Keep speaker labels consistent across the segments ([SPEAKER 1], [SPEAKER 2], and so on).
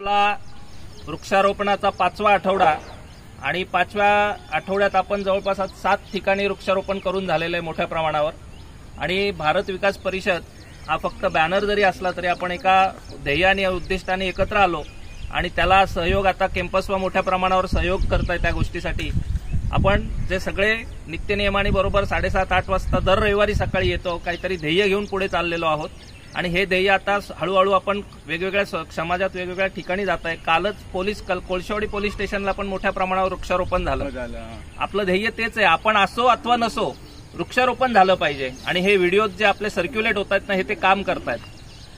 [SPEAKER 1] आपला वृक्षारोपणाचा 5वा आठवडा आणि 5व्या आठवड्यात आपण जवळपास 7 ठिकाणी वृक्षारोपण करून झालेलं आहे मोठ्या प्रमाणावर। आणि भारत विकास परिषद हा फक्त बॅनर जरी असला तरी आपण एका ध्येयाने उद्दिष्टाने एकत्र आलो आणि त्याला सहयोग आता कॅम्पसवा मोठ्या प्रमाणावर सहयोग करताय। त्या गोष्टीसाठी आपण जे सगळे नित्यनियमाने बरोबर 7:30-8 वाजता दर रविवारी सकाळी येतो, काहीतरी ध्येय घेऊन पुढे चाललेलो आहोत आणि हे ध्येय आता हळूहळू आपण वेगवेगळ्या समाजात वेगवेगळ्या ठिकाणी जात आहे। कालच कोळशेवाडी पोलीस स्टेशनला पण मोठ्या प्रमाणावर वृक्षारोपण झालं। आपलं ध्येय तेच आहे, आपण असो अथवा नसो वृक्षारोपण झालं पाहिजे आणि हे व्हिडिओ जे आपले सर्क्युलेट होत आहेत ना हे ते काम करतायत।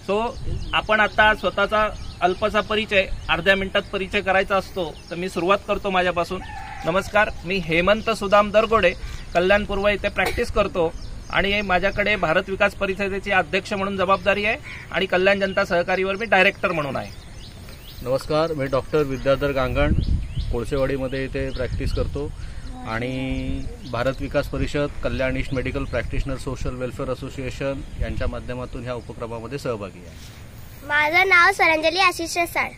[SPEAKER 1] सो आपण आता स्वतःचा अल्पसा परिचय अर्ध्या मिनिटात परिचय करायचा असतो तर मी सुरुवात करतो माझ्यापासून। नमस्कार, मी हेमंत सुदाम दरगोडे, कल्याण पूर्व इथे प्रॅक्टिस करतो आणि माझ्याकडे भारत विकास परिषदेची अध्यक्ष म्हणून जबाबदारी आहे आणि कल्याण जनता सहकारीवर मी डायरेक्टर म्हणून आहे।
[SPEAKER 2] नमस्कार, मी डॉक्टर विद्याधर गांगण, कोळशेवाडीमध्ये इथे प्रॅक्टिस करतो आणि Bharat Vikas Parishad, Kalyan East medical practitioner social welfare association यांच्या माध्यमातून ह्या उपक्रमामध्ये सहभागी आहे।
[SPEAKER 3] माझं नाव सरंजली आशिष रसाळ।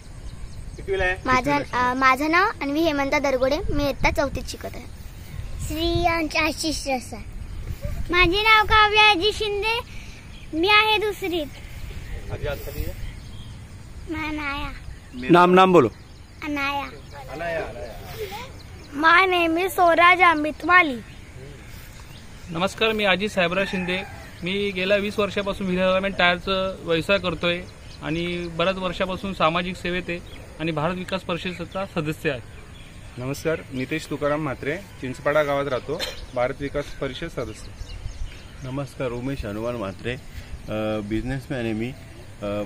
[SPEAKER 3] माझं नाव अन्वी हेमंत दरगोडे, मी इयत्ता 4थीत शिकत आहे। श्रीयांश आशिष रसाळ। माझे नाव काव्या अजी शिंदे, मी आहे 2रीत।
[SPEAKER 4] नाम बोलो।
[SPEAKER 3] अनाया। माय नेम इज स्वराज अमित माली।
[SPEAKER 5] नमस्कार, मी अजित साहेबराव शिंदे, मी गेल्या 20 वर्षापासून विधानसभेत टायरचा व्यवसाय करतोय आणि बऱ्याच वर्षापासून सामाजिक सेवेत आहे आणि भारत विकास परिषदेचा सदस्य आहे।
[SPEAKER 6] नमस्कार, नितेश तुकाराम म्हात्रे, चिंचपाडा गावात राहतो, भारत विकास परिषद सदस्य।
[SPEAKER 7] नमस्कार, उमेश हनुमान म्हात्रे, बिझनेसमॅन आहे मी,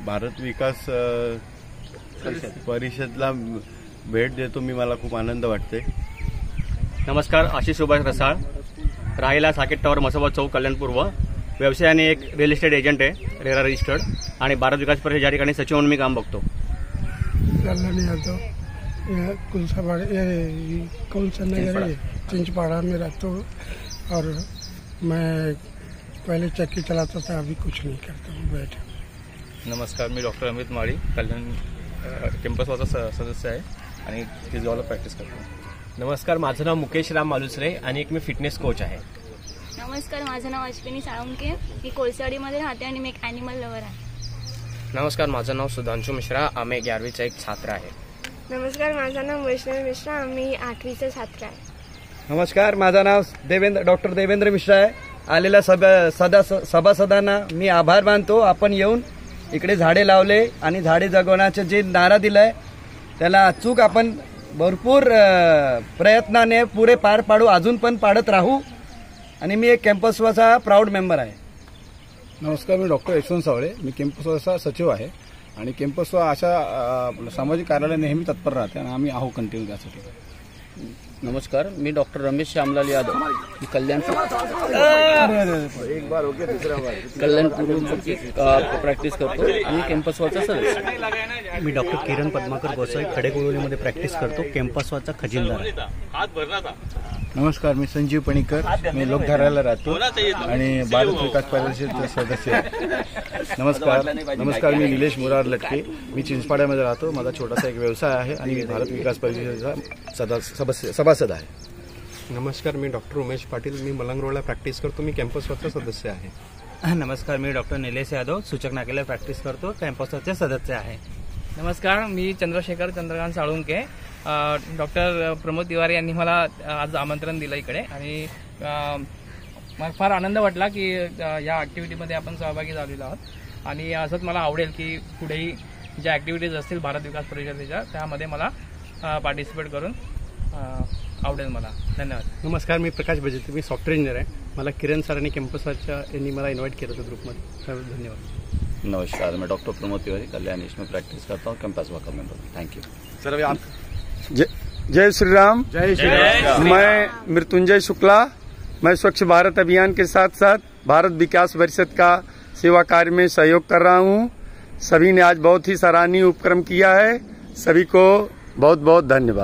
[SPEAKER 7] भारत विकास परिषदला भेट देतो मी, मला खूप आनंद वाटते।
[SPEAKER 8] नमस्कार, आशिष सुभाष रसाळ, राहिला साकेत टावर, मसोबा चौक, कल्याण पूर्व, व्यवसायाने एक रिअल इस्टेट एजंट आहे, रेरा रजिस्टर्ड, आणि भारत विकास परिषद या ठिकाणी सचिव म्हणून मी काम बघतो।
[SPEAKER 9] चिंचपाड़ा में रहता हूँ और मैं पहले चक्की चलाता था, अभी कुछ नहीं करता हूँ, बैठा।
[SPEAKER 10] नमस्कार, मी डॉक्टर अमित माळी, कल्याण कॅम्पसवाचा सदस्य आहे आणि तिसगावला प्रॅक्टिस करतो।
[SPEAKER 11] नमस्कार, माझं नाव मुकेश राम मालुसरे आणि एक मी फिटनेस कोच आहे।
[SPEAKER 12] नमस्कार, माझं नाव अश्विनी साळुंके, मी कोळशेवाडीमध्ये राहते आणि मी एक ॲनिमल लवर आहे।
[SPEAKER 13] नमस्कार, माझं नाव सुधांशु मिश्रा, आम्ही 11वीचा एक छात्र आहे।
[SPEAKER 14] नमस्कार, माझं नाव वैष्णवी मिश्रा, आम्ही 8वीचे छात्र आहे।
[SPEAKER 15] नमस्कार, माझं नाव डॉक्टर देवेंद्र मिश्रा आहे। आलेल्या सभासदांना मी आभार मानतो। आपण येऊन इकडे झाडे लावले आणि झाडे जगवण्याचे जे नारा दिलाय त्याला अचूक आपण भरपूर प्रयत्नाने पुरे पार पाडू, अजून पण पाडत राहू आणि मी एक कॅम्पसचा प्राऊड मेंबर आहे।
[SPEAKER 6] नमस्कार, मी डॉक्टर यशवंत सावळे, मी कॅम्पसचा सचिव आहे आणि कॅम्पसवा अशा सामाजिक कार्यालय नेहमी तत्पर राहते आणि आम्ही आहो कंटिन्यू त्यासाठी।
[SPEAKER 2] नमस्कार, मी डॉक्टर रमेश श्यामलाल यादव, मी कल्याण प्रॅक्टिस करतो आणि कॅम्पसवाचा सदस्य।
[SPEAKER 16] मी डॉक्टर किरण पद्माकर गोसाई, खडेगुळवलीमध्ये प्रॅक्टिस करतो, कॅम्पसवाचा खजिनदार आहे।
[SPEAKER 7] नमस्कार, मी संजीव पणीकर, मी लोकधाराला राहतो आणि भारत विकास परिषदेचा सदस्य आहे।
[SPEAKER 6] नमस्कार, मी निलेश मुरार लटके, मी चिंचपाड्यामध्ये राहतो, माझा छोटासा एक व्यवसाय आहे आणि मी भारत विकास परिषदेचा सभासद आहे।
[SPEAKER 17] नमस्कार, मी डॉक्टर उमेश पाटील, मी मलंगरोडला प्रॅक्टिस करतो, मी कॅम्पसवरचा सदस्य आहे।
[SPEAKER 18] नमस्कार, मी डॉक्टर निलेश यादव, सूचक नाकेला प्रॅक्टिस करतो, कॅम्पसवरचे सदस्य आहे।
[SPEAKER 19] नमस्कार, मी चंद्रशेखर चंद्रकांत साळुंके, डॉक्टर प्रमोद तिवारी यांनी मला आज आमंत्रण दिलं इकडे आणि मला फार आनंद वाटला की या ॲक्टिव्हिटीमध्ये आपण सहभागी झालेलो आहोत आणि असंच मला आवडेल की पुढेही ज्या ॲक्टिव्हिटीज असतील भारत विकास परिषदेच्या त्यामध्ये मला पार्टिसिपेट करून आवडेल मला। धन्यवाद।
[SPEAKER 17] नमस्कार, मी प्रकाश बजेते, मी सॉफ्टवेअर इंजिनियर आहे, मला किरण सर आणि कॅम्पसवरच्या यांनी मला इन्व्हाइट केलं होतं ग्रुपमध्ये, तर धन्यवाद।
[SPEAKER 2] नमस्कार, मैं डॉक्टर प्रमोद तिवारी, कल्याण ईस्ट में प्रैक्टिस करता हूँ, campus worker member. Thank you
[SPEAKER 6] sir.
[SPEAKER 4] जय श्री राम। मैं मृत्युंजय शुक्ला, मैं स्वच्छ भारत अभियान के साथ साथ भारत विकास परिषद का सेवा कार्य में सहयोग कर रहा हूँ। सभी ने आज बहुत ही सराहनीय उपक्रम किया है, सभी को बहुत बहुत धन्यवाद।